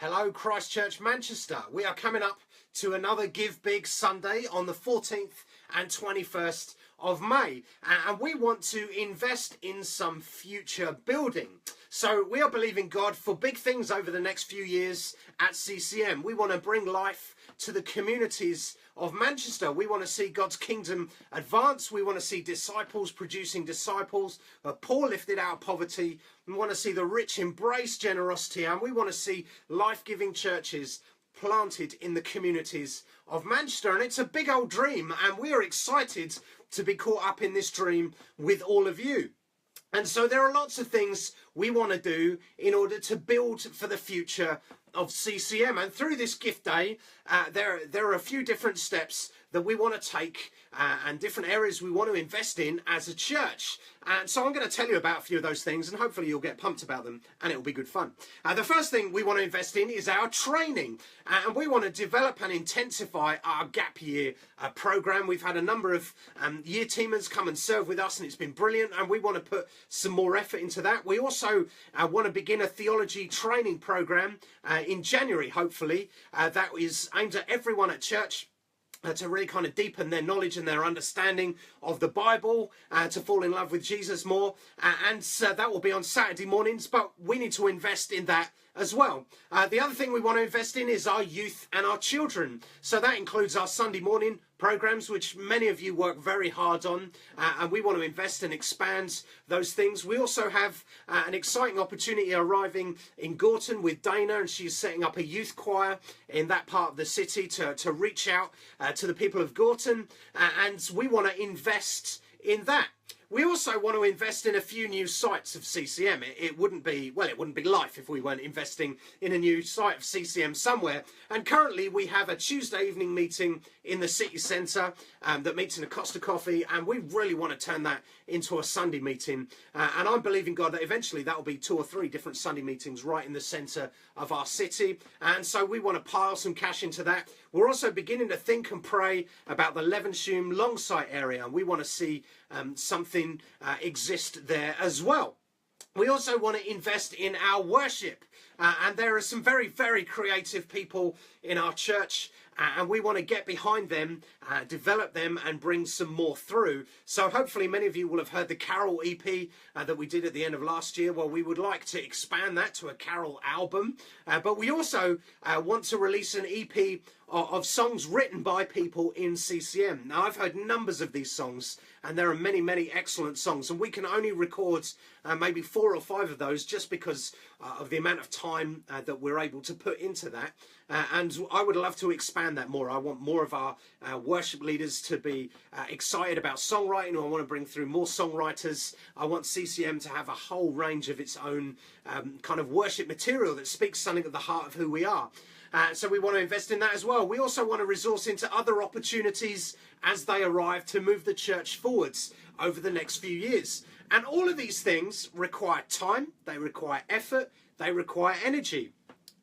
Hello, Christchurch, Manchester. We are coming up to another Give Big Sunday on the 14th and 21st of May. And we want to invest in some future building. So we are believing God for big things over the next few years at CCM. We want to bring life to the communities of Manchester. We want to see God's kingdom advance. We want to see disciples producing disciples, poor lifted out of poverty. We want to see the rich embrace generosity, and we want to see life-giving churches planted in the communities of Manchester. And it's a big old dream, and we are excited to be caught up in this dream with all of you. And so there are lots of things we want to do in order to build for the future of CCM. And through this gift day, there are a few different steps that we want to take and different areas we want to invest in as a church. And so I'm going to tell you about a few of those things, and hopefully you'll get pumped about them, and it'll be good fun. The first thing we want to invest in is our training, and we want to develop and intensify our gap year program. We've had a number of year teamers come and serve with us, and it's been brilliant, and we want to put some more effort into that. We also want to begin a theology training program in January, hopefully, that is aimed at everyone at church, to really kind of deepen their knowledge and their understanding of the Bible, to fall in love with Jesus more. And that will be on Saturday mornings, but we need to invest in that as well. The other thing we want to invest in is our youth and our children. So that includes our Sunday morning programs, which many of you work very hard on, and we want to invest and expand those things. We also have an exciting opportunity arriving in Gorton with Dana, and she's setting up a youth choir in that part of the city to reach out to the people of Gorton, and we want to invest in that. We also want to invest in a few new sites of CCM. It wouldn't be life if we weren't investing in a new site of CCM somewhere. And currently we have a Tuesday evening meeting in the city centre that meets in a Costa Coffee, and we really want to turn that into a Sunday meeting. And I'm believing God that eventually that will be 2 or 3 different Sunday meetings right in the centre of our city. And so we want to pile some cash into that. We're also beginning to think and pray about the Levenshulme Longsight area, and we want to see something exist there as well. We also want to invest in our worship, and there are some very, very creative people in our church, and we want to get behind them, develop them, and bring some more through. So hopefully many of you will have heard the Carol EP that we did at the end of last year. Well, we would like to expand that to a Carol album, but we also want to release an EP of songs written by people in CCM. Now, I've heard numbers of these songs, and there are many, many excellent songs, and we can only record maybe 4 or 5 of those just because of the amount of time that we're able to put into that. And I would love to expand that more. I want more of our worship leaders to be excited about songwriting. I want to bring through more songwriters. I want CCM to have a whole range of its own kind of worship material that speaks something at the heart of who we are. So we want to invest in that as well. We also want to resource into other opportunities as they arrive to move the church forwards over the next few years. And all of these things require time, they require effort, they require energy.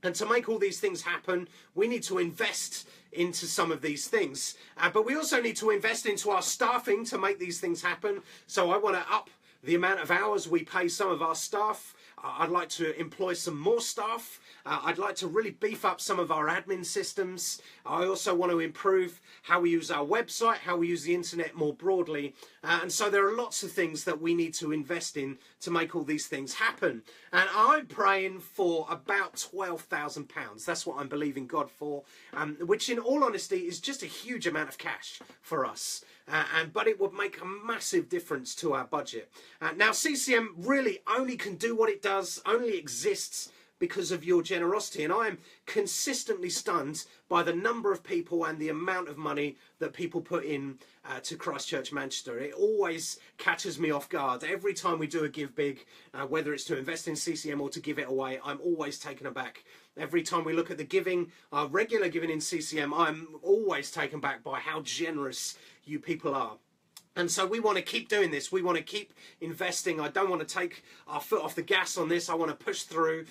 And to make all these things happen, we need to invest into some of these things. But we also need to invest into our staffing to make these things happen. So I want to up the amount of hours we pay some of our staff. I'd like to employ some more staff. I'd like to really beef up some of our admin systems. I also want to improve how we use our website, how we use the internet more broadly. And so there are lots of things that we need to invest in to make all these things happen. And I'm praying for about £12,000. That's what I'm believing God for, which in all honesty is just a huge amount of cash for us. But it would make a massive difference to our budget. Now, CCM really only can do what it does, only exists because of your generosity. And I am consistently stunned by the number of people and the amount of money that people put in to Christchurch Manchester. It always catches me off guard. Every time we do a Give Big, whether it's to invest in CCM or to give it away, I'm always taken aback. Every time we look at the giving, regular giving in CCM, I'm always taken back by how generous you people are. And so we want to keep doing this. We want to keep investing. I don't want to take our foot off the gas on this. I want to push through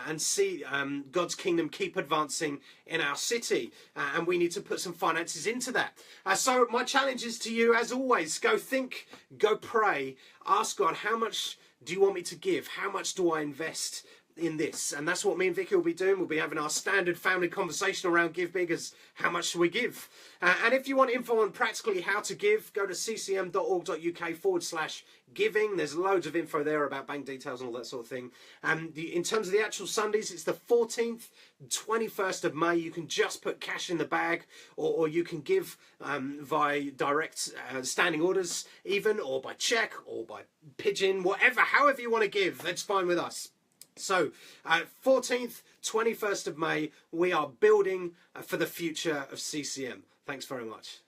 and see God's kingdom keep advancing in our city. And we need to put some finances into that. So my challenge is to you, as always, go think, go pray, ask God, how much do you want me to give? How much do I invest in this, and that's what me and Vicky will be doing. We'll be having our standard family conversation around Give Big, as how much should we give. And if you want info on practically how to give, go to ccm.org.uk/giving. There's loads of info there about bank details and all that sort of thing. And in terms of the actual Sundays, it's the 14th, 21st of May. You can just put cash in the bag, or you can give via direct standing orders even, or by cheque, or by pigeon, whatever, however you want to give, that's fine with us. So, 14th, 21st of May, we are building for the future of CCM. Thanks very much.